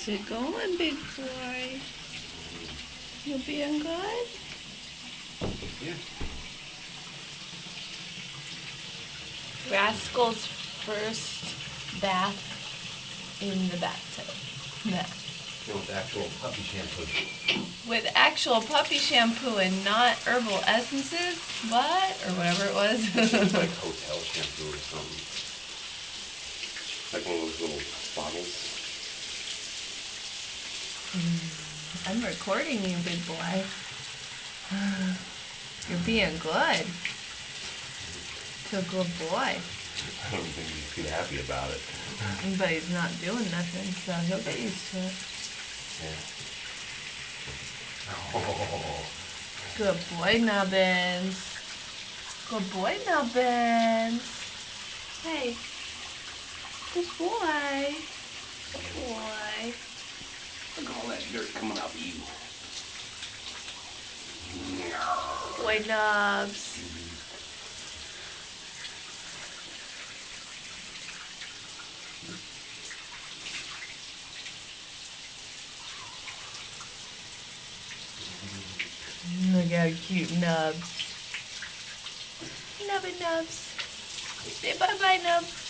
How's it going, big boy? You being good? Yeah. Rascal's first bath in the bathtub. Nah. And with actual puppy shampoo. With actual puppy shampoo and not herbal essences? What? Or whatever it was. It's like hotel shampoo or something. Like one of those little bottles. I'm recording you, big boy. You're being good. You're a good boy. I don't think he's too happy about it. But he's not doing nothing, so he'll get used to it. Yeah. Oh. Good boy, Nubbins. Good boy, Nubbins. Hey. Good boy. Good boy. Look at all that dirt coming off of you. Boy Nubs. Look how cute Nubs. Nubby Nubs. Say bye-bye, Nubs.